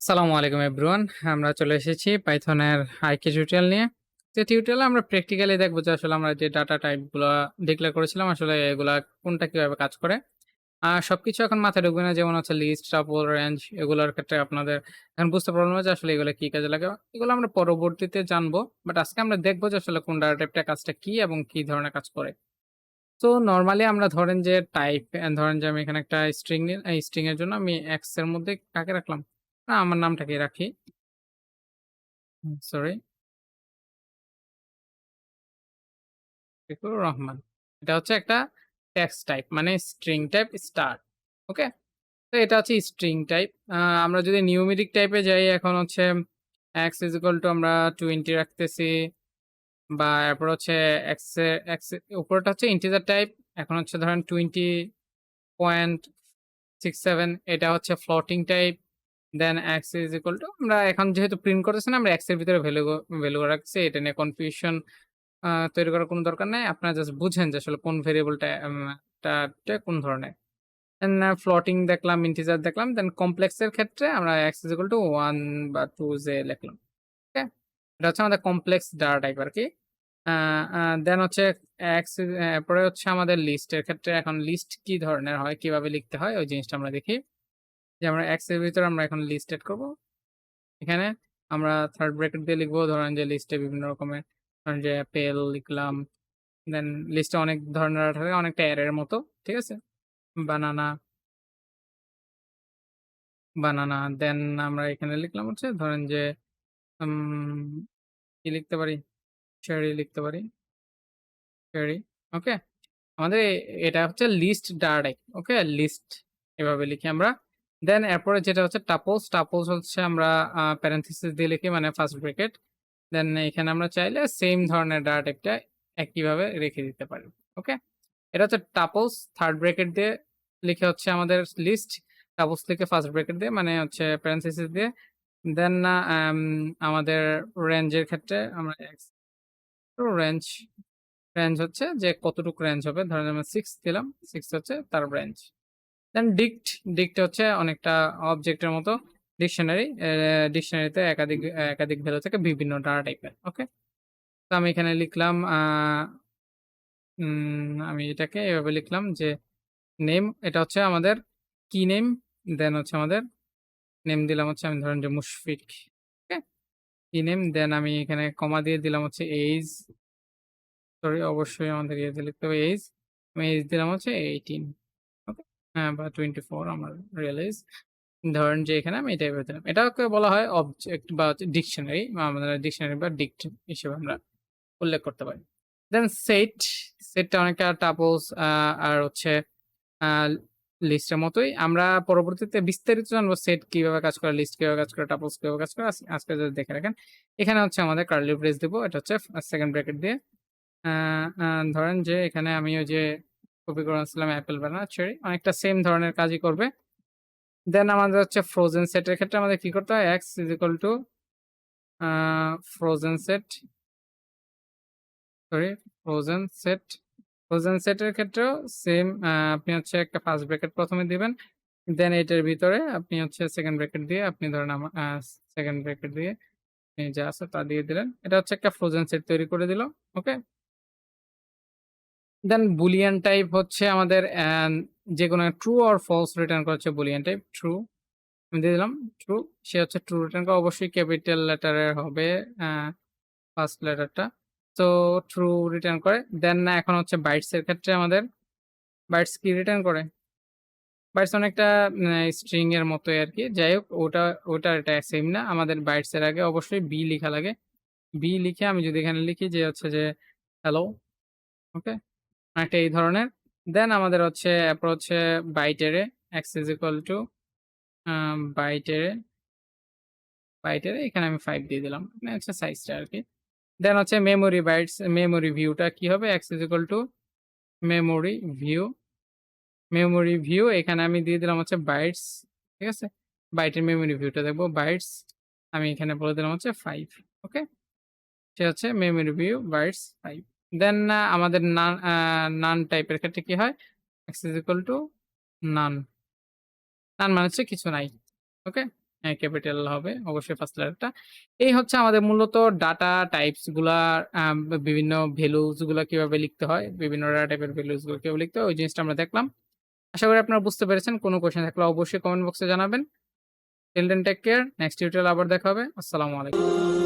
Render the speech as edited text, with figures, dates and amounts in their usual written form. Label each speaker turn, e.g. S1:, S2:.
S1: আসসালামু আলাইকুম এভরিওয়ান। আমরা চলে এসেছি পাইথনের আরেকটি টিউটোরিয়াল নিয়ে। যে টিউটোরিয়ালে আমরা প্র্যাকটিক্যালি দেখব যে আসলে আমরা যে ডাটা টাইপগুলা ডিক্লেয়ার করেছিলাম আসলে এগুলা কোনটা কিভাবে কাজ করে। সবকিছু এখন মাথায় ঢুকবে না, যেমন হচ্ছে লিস্ট, টাপল, রেঞ্জ এগুলোর ক্ষেত্রে আপনাদের এখন বুঝতে পারবেন না যে আসলে এগুলো কি কাজে লাগে। এগুলো আমরা পরবর্তীতে জানবো। বাট আজকে আমরা দেখব যে আসলে কোন ডাটা টাইপটা কাজটা কি এবং কি ধরনের কাজ করে। তো নরমালি আমরা ধরেন যে টাইপ ধরেন যে আমি এখানে একটা স্ট্রিং এই স্ট্রিং এর জন্য আমি এক্স এর মধ্যে কাকে রাখলাম? না, আমার নামটাকে রাখি। সরি, শফিকুর রহমান। এটা হচ্ছে একটা টেক্সট টাইপ মানে স্ট্রিং টাইপ স্টার। ওকে? তো এটা হচ্ছে স্ট্রিং টাইপ। আমরা যদি নিউমেরিক টাইপে যাই এখন হচ্ছে x আমরা 20 রাখতেছি, বা এরপর হচ্ছে x এর উপরটা হচ্ছে ইন্টিজার টাইপ। এখন হচ্ছে ধরেন 20.67, এটা হচ্ছে ফ্লোটিং টাইপ। দেন আমরা এখন যেহেতু প্রিন্ট করতেছি না, আমরা x এর ভিতরে ভ্যালু রাখছি। এটা নিয়ে কনফিউশন তৈরি করার কোনো দরকার নাই। আপনারা জাস্ট বুঝেন যে আসলে কোন ভেরিয়েবলটা টা কোন ধরনের। দেন ফ্লোটিং দেখলাম, ইন্টিজার দেখলাম। দেন কমপ্লেক্স এর ক্ষেত্রে আমরা x = 1 বা 2 যে লিখলাম। ওকে? এটা হচ্ছে আমাদের কমপ্লেক্স ডাটা টাইপ আরকি। আ আ দেন হচ্ছে পরে হচ্ছে আমাদের লিস্টের ক্ষেত্রে এখন লিস্ট কি ধরনের হয়, কিভাবে লিখতে হয় ওই জিনিসটা আমরা দেখি। যে আমরা x এর ভিতরে আমরা এখন লিস্ট এড করব। এখানে আমরা থার্ড ব্র্যাকেট দিয়ে লিখবো। ধরেন যে লিস্টে বিভিন্ন রকমের, ধরেন যে পেল লিখলাম। দেন লিস্টে অনেক ধরনের ডাটা থাকে, অনেকটা অ্যারের মতো। ঠিক আছে? বানানা, বানানা। দেন আমরা এখানে লিখলাম হচ্ছে ধরেন যে উম কি লিখতে পারি? চেরি লিখতে পারি। চেরি। ওকে? আমাদের এটা হচ্ছে লিস্ট ডাটা টাইপ। ওকে? লিস্ট এভাবে লিখি আমরা। দেন এরপরে যেটা হচ্ছে টাপলস। টাপলস হচ্ছে আমরা প্যারেনথেসিস দিয়ে লিখি মানে ফার্স্ট ব্র্যাকেট। দেন এখানে আমরা চাইলে সেম ধরনের ডাটা টাইপটা একইভাবে রেখে দিতে পারি। ওকে? এটা হচ্ছে টাপলস। থার্ড ব্র্যাকেট দিয়ে লিখে হচ্ছে আমাদের লিস্ট। টাপলস লিখে ফার্স্ট ব্র্যাকেট দিয়ে মানে হচ্ছে প্যারেনথেসিস দিয়ে। দেন আমাদের রেঞ্জের ক্ষেত্রে আমরা রেঞ্জ, রেঞ্জ হচ্ছে যে কতটুকু রেঞ্জ হবে। ধরেন আমরা 6 দিলাম। 6 হচ্ছে তার রেঞ্জ। দেন ডিক্ট, ডিক্ট হচ্ছে অনেকটা অবজেক্টের মতো ডিকশনারি। ডিকশনারিতে একাধিক ভ্যালু থেকে বিভিন্ন ডাটা টাইপের। ওকে? তো আমি এখানে লিখলাম আমি এটাকে এভাবে লিখলাম যে নেম, এটা হচ্ছে আমাদের কি নেম। দেন হচ্ছে আমাদের নেম দিলাম হচ্ছে আমি ধরেন যে মুশফিক। ওকে? কি নেম। দেন আমি এখানে কমা দিয়ে দিলাম হচ্ছে এইজ। সরি, অবশ্যই আমাদের ইয়েতে লিখতে হবে এইজ। আমি এইজ দিলাম হচ্ছে 18। ওকে? হ্যাঁ, বা 24 আমার রিয়েল এইজ। ধরেন যে এখানে আমি এটাই দিলাম। এটাকে বলা হয় অবজেক্ট বা হচ্ছে ডিকশনারি, বা আমাদের ডিকশনারি বা ডিক্ট হিসেবে আমরা উল্লেখ করতে পারি। দেন সেট, সেটটা অনেকটা টাপলস আর হচ্ছে আ লিস্টের মতোই। আমরা পরবর্তীতে বিস্তারিত জানবো সেট কিভাবে কাজ করে, লিস্ট কিভাবে কাজ করে, টাপলস কিভাবে কাজ করে। আজকে যদি দেখে রাখেন। এখানে হচ্ছে আমাদের কার্লি ব্রেস দিব। এটা হচ্ছে সেকেন্ড ব্র্যাকেট দিয়ে। আ আ ধরেন যে এখানে আমি ওই যে কপি করে আনছিলাম অ্যাপেল, বানানা, চেরি, অনেকটা সেম ধরনের কাজই করবে। দেন আমাদের হচ্ছে ফ্রোজেন সেটের ক্ষেত্রে আমাদের কি করতে হয়? x a frozen set, sorry, frozen set. Frozen সেটের ক্ষেত্রেও সেম, আপনি হচ্ছে একটা ফার্স্ট ব্র্যাকেট ১ম এ দিবেন। দেন এটার ভিতরে আপনি হচ্ছে সেকেন্ড ব্র্যাকেট দিয়ে আপনি ধরেন সেকেন্ড ব্র্যাকেট দিয়ে যা আছে তা দিয়ে দিলেন। এটা হচ্ছে একটা ফ্রোজেন সেট তৈরি করে দিল। ওকে? দেন বুলিয়ান টাইপ হচ্ছে আমাদের যেকোনো ট্রু অর ফলস রিটার্ন করা হচ্ছে বুলিয়ান টাইপ। ট্রু আমি দিয়ে দিলাম ট্রু। সে হচ্ছে ট্রু রিটার্ন করে, অবশ্যই ক্যাপিটাল লেটারের হবে আ ফার্স্ট লেটারটা। তো ট্রু রিটার্ন করে। দেন এখন হচ্ছে বাইটস এর ক্ষেত্রে আমাদের বাইটস কি রিটার্ন করে? বাইটস অনেকটা স্ট্রিং এর মতোই আরকি। যাই হোক, ওটা এটা সেম না। আমাদের বাইটস এর আগে অবশ্যই বি লিখা লাগে। বি লিখে আমি যদি এখানে লিখি যে হচ্ছে যে হ্যালো। ওকে? অনেকটা এই ধরনের। দেন আমাদের হচ্ছে এরপর হচ্ছে বাইট অ্যারে x আ বাইট অ্যারে, বাইট অ্যারে এখানে আমি 5 দিয়ে দিলাম। মানে হচ্ছে সাইজটা আরকি। দেন হচ্ছে মেমোরি বাইটস, মেমোরি ভিউটা কি হবে? x memory view, memory view এখানে আমি দিয়ে দিলাম হচ্ছে বাইটস। ঠিক আছে? বাইটের মেমোরি ভিউটা দেখবো বাইটস। আমি এখানে বলে দিলাম হচ্ছে 5। ওকে? সে হচ্ছে মেমোরি ভিউ বাইটস 5। দেন আমাদের নান টাইপের ক্ষেত্রে কি হয়? x নান। নান মানে হচ্ছে কিছু নাই। ওকে? হ্যাঁ, ক্যাপিটাল হবে অবশ্যই ফার্স্ট লেটারটা। এই হচ্ছে আমাদের মূলত ডাটা টাইপস গুলা বিভিন্ন ভ্যালুস গুলা কিভাবে লিখতে হয়, বিভিন্ন ডাটা টাইপের ভ্যালুস গুলো কিভাবে লিখতে হয় ওই জিনিসটা আমরা দেখলাম। আশা করি আপনারা বুঝতে পেরেছেন। কোনো কোয়েশ্চেন থাকলে অবশ্যই কমেন্ট বক্সে জানাবেন। Till then take care. Next টিউটোরিয়ালে আবার দেখা হবে। আসসালামু আলাইকুম।